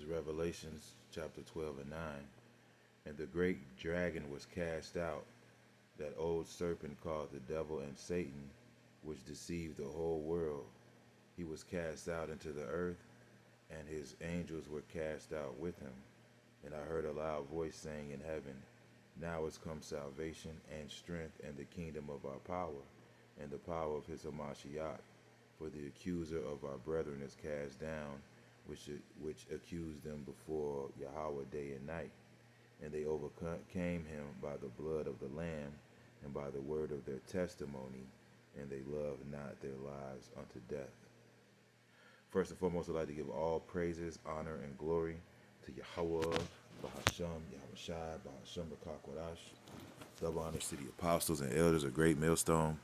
Revelations chapter 12 and 9. And the great dragon was cast out, that old serpent called the devil and Satan, which deceived the whole world. He was cast out into the earth, and his angels were cast out with him. And I heard a loud voice saying in heaven, Now is come salvation and strength and the kingdom of our power, and the power of his Hamashiach. For the accuser of our brethren is cast down, which accused them before Yahweh day and night. And they overcame him by the blood of the Lamb and by the word of their testimony, and they loved not their lives unto death. First and foremost, I'd like to give all praises, honor, and glory to Yahweh, Bahasham, Yahweh Shai, Bahasham, Bakakwadash. Double honor to the apostles and elders of Great Millstone.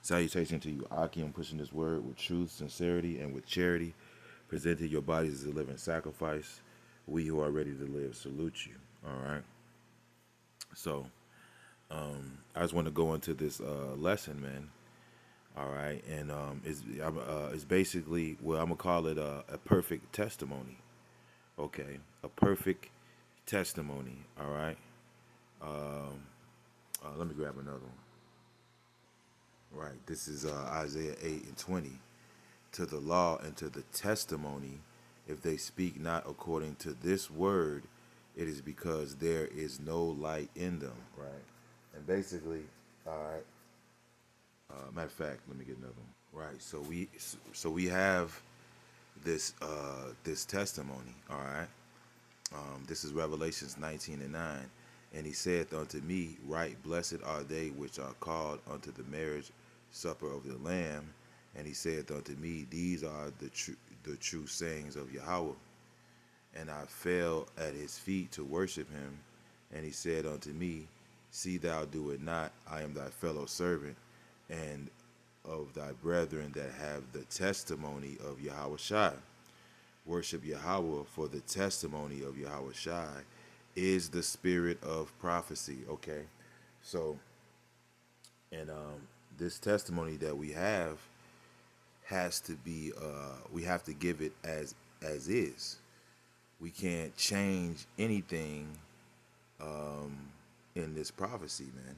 Salutation to you, Aki. I'm pushing this word with truth, sincerity, and with charity. Presenting your bodies as a living sacrifice. We who are ready to live salute you. All right. So, I just want to go into this lesson, man. All right, and it's basically, well, I'm gonna call it a perfect testimony. Okay, a perfect testimony. All right. Let me grab another one. Right. This is Isaiah 8:20. To the law and to the testimony, if they speak not according to this word, it is because there is no light in them. Right. And basically, all right. Matter of fact, let me get another one. Right. So we have this testimony. All right. This is Revelations 19 and 9. And he saith unto me, Right, blessed are they which are called unto the marriage supper of the Lamb. And he saith unto me, These are the true sayings of Yahweh. And I fell at his feet to worship him. And he said unto me, See thou do it not. I am thy fellow servant, and of thy brethren that have the testimony of Yahweh Shai. Worship Yahweh, for the testimony of Yahweh Shai is the spirit of prophecy. Okay, so and this testimony that we have has to be we have to give it as is. We can't change anything in this prophecy, man.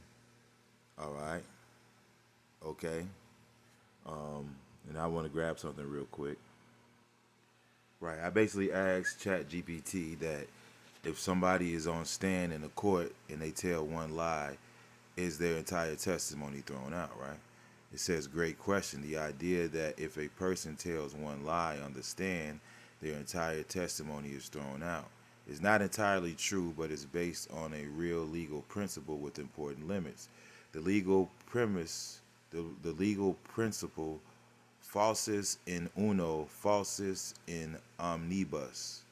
All right, okay. And I want to grab something real quick. Right, I basically asked ChatGPT that if somebody is on stand in a court and they tell one lie, is their entire testimony thrown out, right? It says, great question. The idea that if a person tells one lie on the stand, their entire testimony is thrown out is not entirely true, but is based on a real legal principle with important limits. The legal premise, the legal principle, falsus in uno, falsus in omnibus,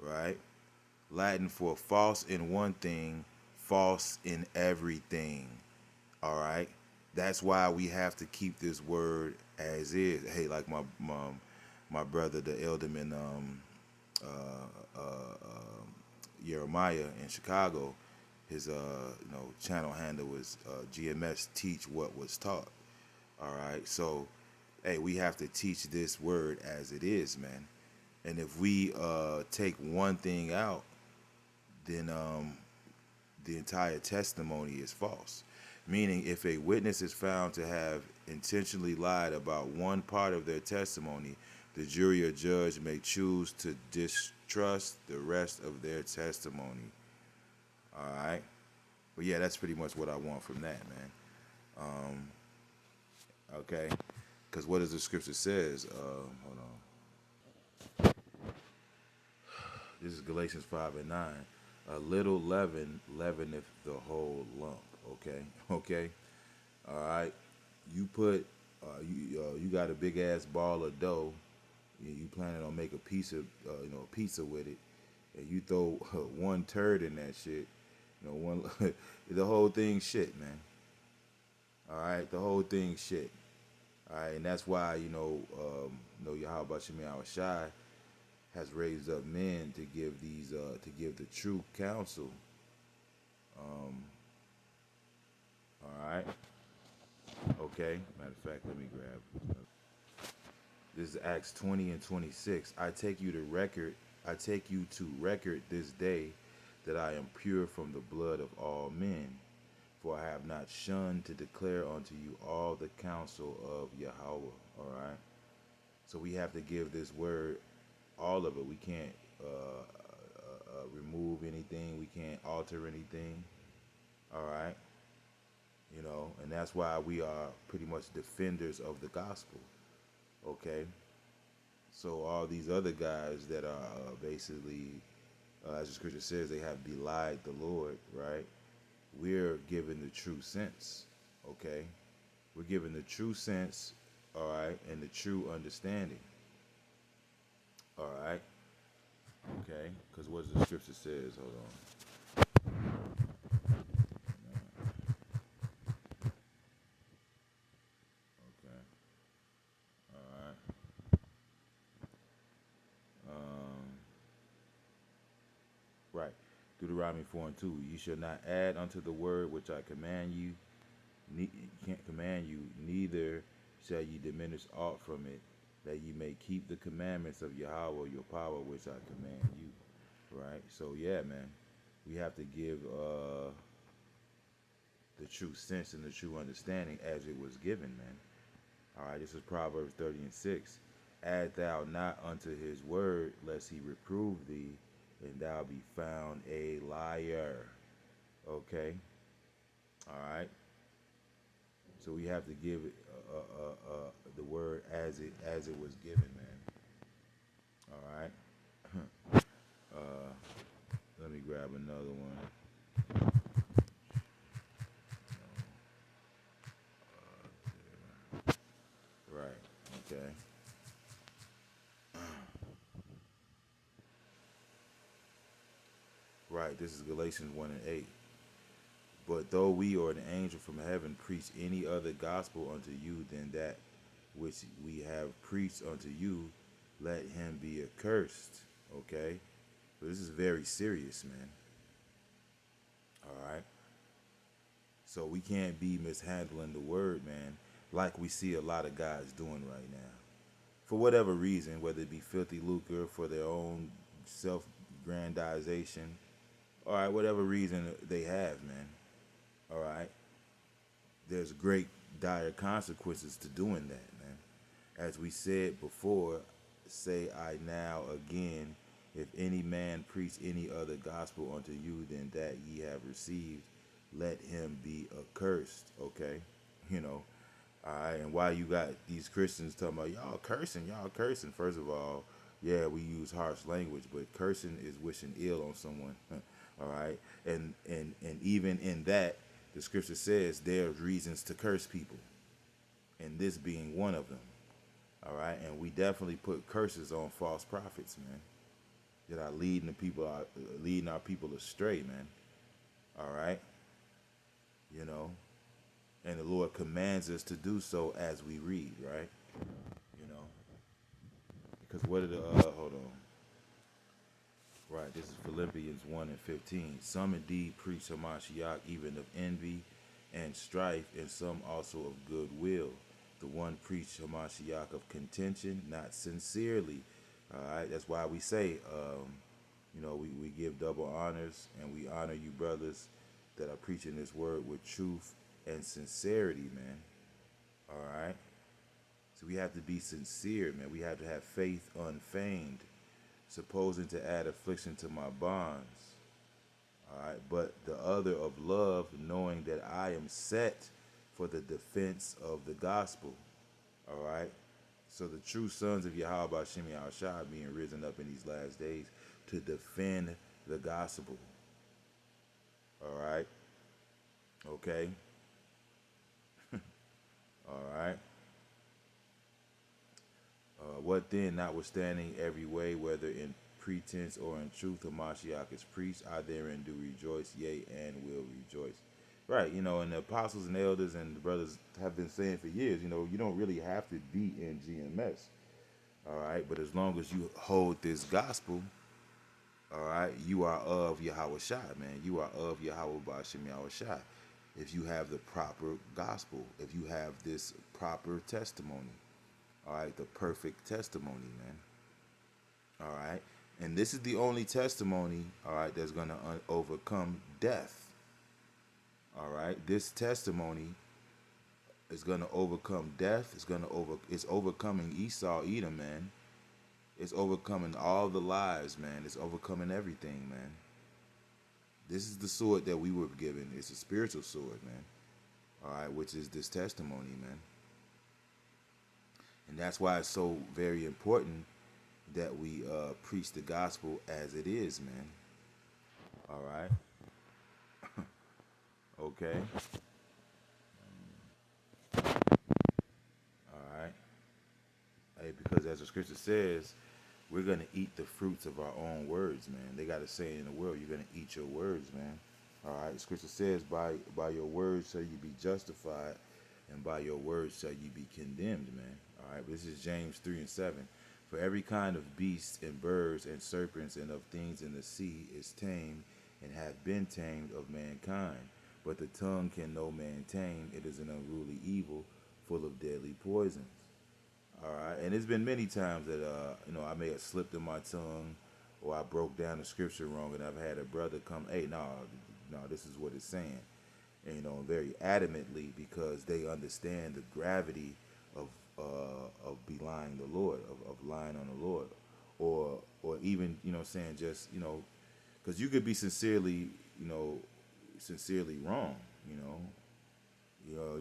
right? Latin for false in one thing, false in everything. All right. That's why we have to keep this word as is. Hey, like my brother, the elderman Jeremiah in Chicago, his channel handle was GMS teach what was taught. All right. So, hey, we have to teach this word as it is, man. And if we take one thing out, then the entire testimony is false. Meaning, if a witness is found to have intentionally lied about one part of their testimony, the jury or judge may choose to distrust the rest of their testimony. All right? But yeah, that's pretty much what I want from that, man. Okay? Because what does the scripture says? Hold on. This is Galatians 5 and 9. A little leaven leaveneth the whole lump. Okay, okay, all right. You put, you got a big ass ball of dough. You planning on make a piece of, pizza with it, and you throw one turd in that shit. One, the whole thing shit, man. All right, the whole thing shit. All right, and that's why Yahweh Shemi Shai has raised up men to give the true counsel. All right. Okay. Matter of fact, let me grab. This is Acts 20 and 26. I take you to record I take you to record this day that I am pure from the blood of all men, for I have not shunned to declare unto you all the counsel of Yahweh. All right. So we have to give this word, all of it. We can't remove anything. We can't alter anything. All right. And that's why we are pretty much defenders of the gospel. Okay. So all these other guys that are basically, as the scripture says, they have belied the Lord, right? We're given the true sense, okay? We're given the true sense, all right, and the true understanding, all right? Okay, because what the scripture says, hold on. Okay, all right. Um, right. Deuteronomy 4 and 2. You shall not add unto the word which I command you, can't command you, neither shall ye diminish aught from it, that ye may keep the commandments of Yahweh your power, which I command you. Right. So yeah, man, we have to give the true sense and the true understanding as it was given, man. All right. This is Proverbs 30 and 6. Add thou not unto his word, lest he reprove thee, and thou be found a liar. Okay. All right. So we have to give it the word as it was given, man. All right. Let me grab another one. Right. Okay. Right. This is Galatians 1 and 8. But though we or an angel from heaven preach any other gospel unto you than that which we have preached unto you, let him be accursed. Okay? So this is very serious, man. All right? So we can't be mishandling the word, man, like we see a lot of guys doing right now. For whatever reason, whether it be filthy lucre, for their own self-grandization, all right, whatever reason they have, man. All right? There's great dire consequences to doing that, man. As we said before, say I now again, if any man preach any other gospel unto you than that ye have received, let him be accursed. Okay, you know. All right, and why you got these Christians talking about y'all cursing? First of all, yeah, we use harsh language, but cursing is wishing ill on someone. All right, and even in that, the scripture says there's reasons to curse people, and this being one of them. All right, and we definitely put curses on false prophets, man, that are leading our people astray, man. All right, you know, and the Lord commands us to do so as we read, right? You know, because what did hold on. Right, this is Philippians 1 and 15. Some indeed preach Hamashiach even of envy and strife, and some also of goodwill. The one preached Hamashiach of contention, not sincerely. All right, that's why we say, we give double honors, and we honor you brothers that are preaching this word with truth and sincerity, man. All right, so we have to be sincere, man. We have to have faith unfeigned, supposing to add affliction to my bonds. All right, but the other of love, knowing that I am set for the defense of the gospel. All right, so the true sons of Yahweh Bashim Yahushua being risen up in these last days to defend the gospel. All right, okay, all right. What then, notwithstanding every way, whether in pretense or in truth, Hamashiach is preached, I therein do rejoice, yea, and will rejoice. Right, and the apostles and elders and the brothers have been saying for years, you don't really have to be in GMS. All right, but as long as you hold this gospel, all right, you are of Yahweh Shai, man. You are of Yahweh Bashim Yahweh Shai. If you have the proper gospel, if you have this proper testimony. All right, the perfect testimony, man. All right, And this is the only testimony, all right, that's going to overcome death. All right, this testimony is going to overcome death. It's overcoming Esau, Edom, man. It's overcoming all the lies, man. It's overcoming everything, man. This is the sword that we were given. It's a spiritual sword, man. All right, which is this testimony, man. And that's why it's so very important that we preach the gospel as it is, man. All right. Okay. All right. Hey, because as the scripture says, we're gonna eat the fruits of our own words, man. They got a saying in the world, you're gonna eat your words, man. All right. The scripture says, by your words shall you be justified, and by your words shall you be condemned, man. All right. This is James 3:7. For every kind of beast and birds and serpents and of things in the sea is tamed and have been tamed of mankind. But the tongue can no man tame. It is an unruly evil, full of deadly poisons. All right, and it's been many times that I may have slipped in my tongue, or I broke down the scripture wrong, and I've had a brother come, hey, no, this is what it's saying, and very adamantly, because they understand the gravity of belying the Lord, of lying on the Lord, or even saying just because you could be sincerely wrong,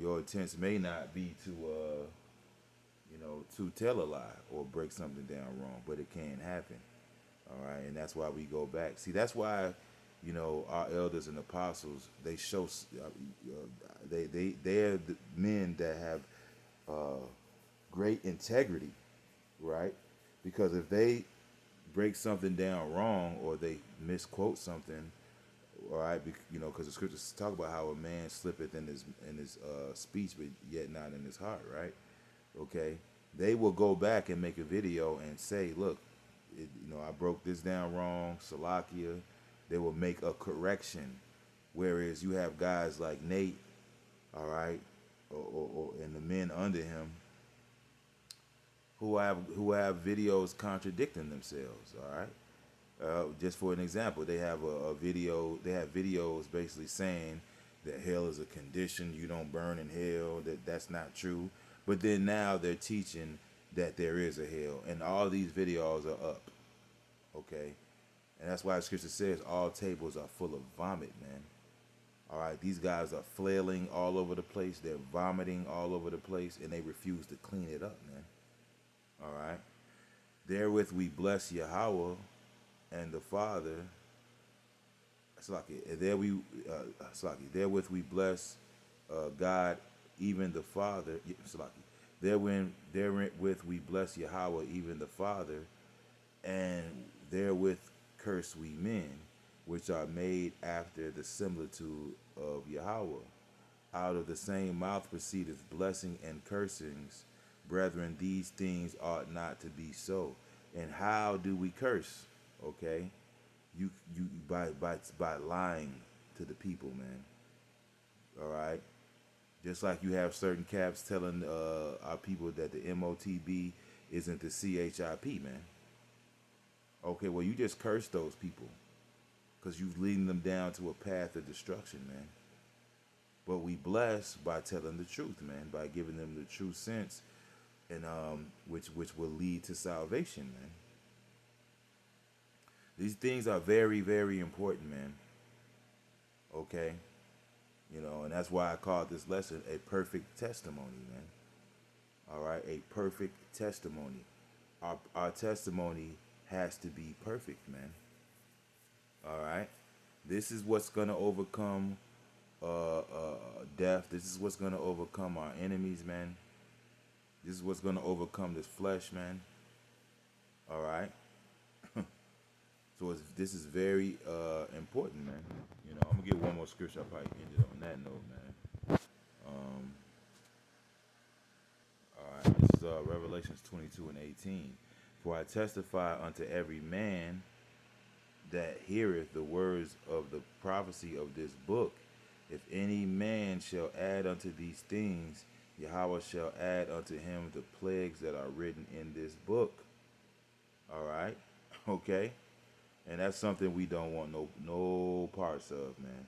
your intents may not be to tell a lie or break something down wrong, but it can happen. All right, and that's why we go back. See, that's why, our elders and apostles, they show, they're the men that have great integrity, right? Because if they break something down wrong or they misquote something, all right, because the scriptures talk about how a man slippeth in his speech, but yet not in his heart, right? Okay, they will go back and make a video and say, look, I broke this down wrong, Salakia. They will make a correction. Whereas you have guys like Nate, all right, and the men under him who have videos contradicting themselves, all right. Just for an example, they have a video. They have videos basically saying that hell is a condition. You don't burn in hell. That's not true. But then now they're teaching that there is a hell, and all these videos are up. Okay, and that's why the scripture says all tables are full of vomit, man. All right, these guys are flailing all over the place. They're vomiting all over the place, and they refuse to clean it up, man. All right. Therewith we bless Yahweh and the Father. Slaki. Therewith we bless God, even the Father. Slaki. Therewith we bless Yahweh, even the Father, and therewith curse we men, which are made after the similitude of Yahweh. Out of the same mouth proceedeth blessing and cursings. Brethren, these things ought not to be so. And how do we curse? Okay, you by lying to the people, man. All right, just like you have certain caps telling our people that the MOTB isn't the CHIP, man. Okay, well you just curse those people because you've leading them down to a path of destruction, man. But we bless by telling the truth, man, by giving them the true sense, and which will lead to salvation, man. These things are very, very important, man. Okay, and that's why I called this lesson a perfect testimony, man. All right, a perfect testimony. Our testimony has to be perfect, man. All right, this is what's gonna overcome death. This is what's gonna overcome our enemies, man. This is what's gonna overcome this flesh, man. All right. So this is very important, man. I'm gonna get one more scripture. I'll probably end it on that note, man. All right, this is Revelations 22:18. For I testify unto every man that heareth the words of the prophecy of this book. If any man shall add unto these things, Yahweh shall add unto him the plagues that are written in this book. All right, okay. And that's something we don't want no parts of, man.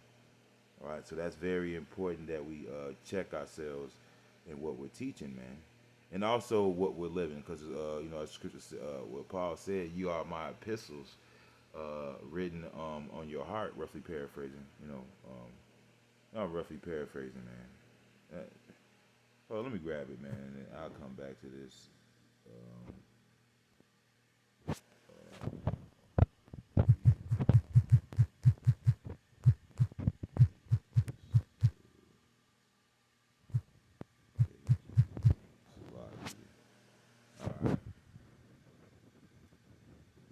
All right, so that's very important that we check ourselves in what we're teaching, man, and also what we're living, because as Scripture, what Paul said, "You are my epistles, written on your heart." Roughly paraphrasing, I'm roughly paraphrasing, man. Oh, let me grab it, man, and I'll come back to this. Um,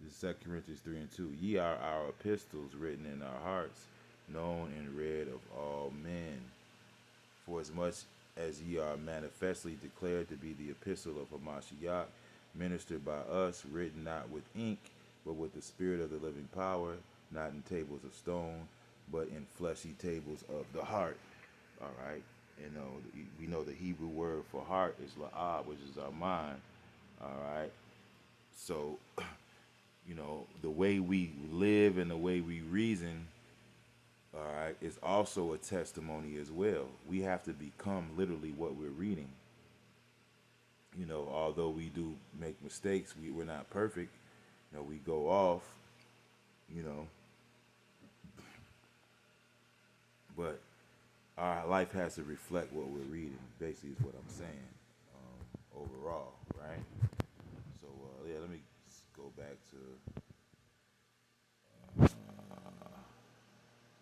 This is 2 Corinthians 3:2. Ye are our epistles written in our hearts, known and read of all men. For as much as ye are manifestly declared to be the epistle of Hamashiach, ministered by us, written not with ink, but with the Spirit of the living power, not in tables of stone, but in fleshy tables of the heart. All right. We know the Hebrew word for heart is la'ah, which is our mind. All right. So, the way we live and the way we reason, all right, is also a testimony as well. We have to become literally what we're reading. Although we do make mistakes, we're not perfect. We go off, you know, but our life has to reflect what we're reading, basically, is what I'm saying, overall, right? So, yeah, let me go back to,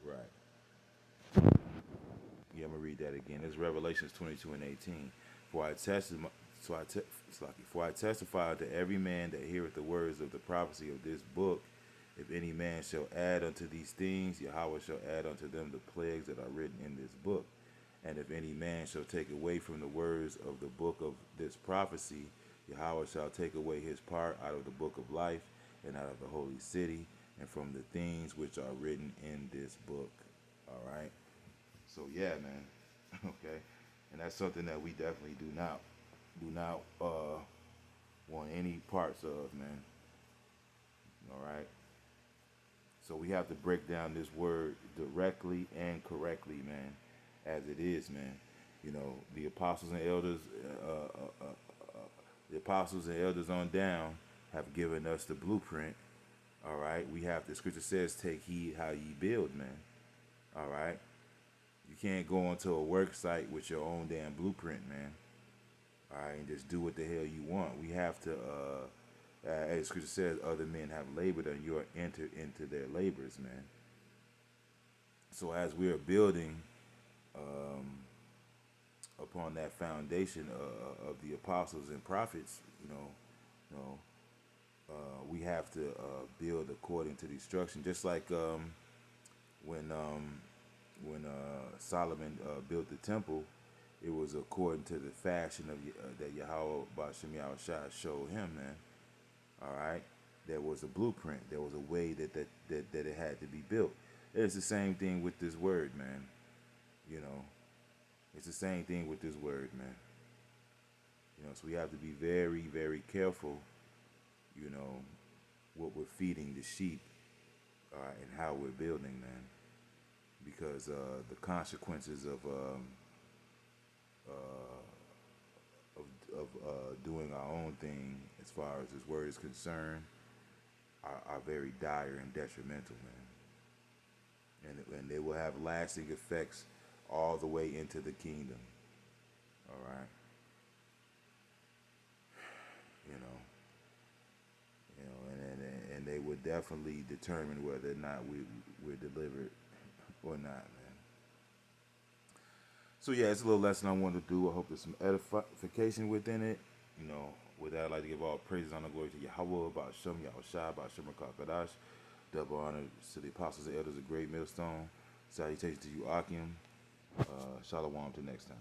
right. Yeah, I'm gonna read that again. It's Revelations 22:18. For I tested, so I te- it's like, for I testify to every man that heareth the words of the prophecy of this book. If any man shall add unto these things, Yahweh shall add unto them the plagues that are written in this book. And if any man shall take away from the words of the book of this prophecy, Yahweh shall take away his part out of the book of life and out of the holy city and from the things which are written in this book. All right. So yeah, man. Okay, and that's something that we definitely do not want any parts of, man. All right. So we have to break down this word directly and correctly, man, as it is, man. The apostles and elders, the apostles and elders on down have given us the blueprint. All right. We have the scripture says, "Take heed how ye build," man. All right. You can't go onto a work site with your own damn blueprint, man. All right, and just do what the hell you want. We have to, as Scripture says, other men have labored and you are entered into their labors, man. So as we are building upon that foundation of the apostles and prophets, you know, we have to build according to the instruction. Just like when Solomon built the temple, it was according to the fashion of that Yahweh Bashem Yahushua showed him, man. All right, there was a blueprint. There was a way that it had to be built. It's the same thing with this word, man. You know, it's the same thing with this word, man. So we have to be very, very careful. You know, what we're feeding the sheep, and how we're building, man. Because the consequences of doing our own thing, as far as this word is concerned, are very dire and detrimental, man. And they will have lasting effects all the way into the kingdom. All right, you know, and they would definitely determine whether or not we're delivered or not, man. So yeah, it's a little lesson I wanted to do. I hope there's some edification within it. With that, I'd like to give all praises, honor, glory to Yahweh, about Shem, Yahushua, about Shem Kakadash. Double honor to the apostles and elders of Great Millstone. Salutations to you, Akim. Shalom to next time.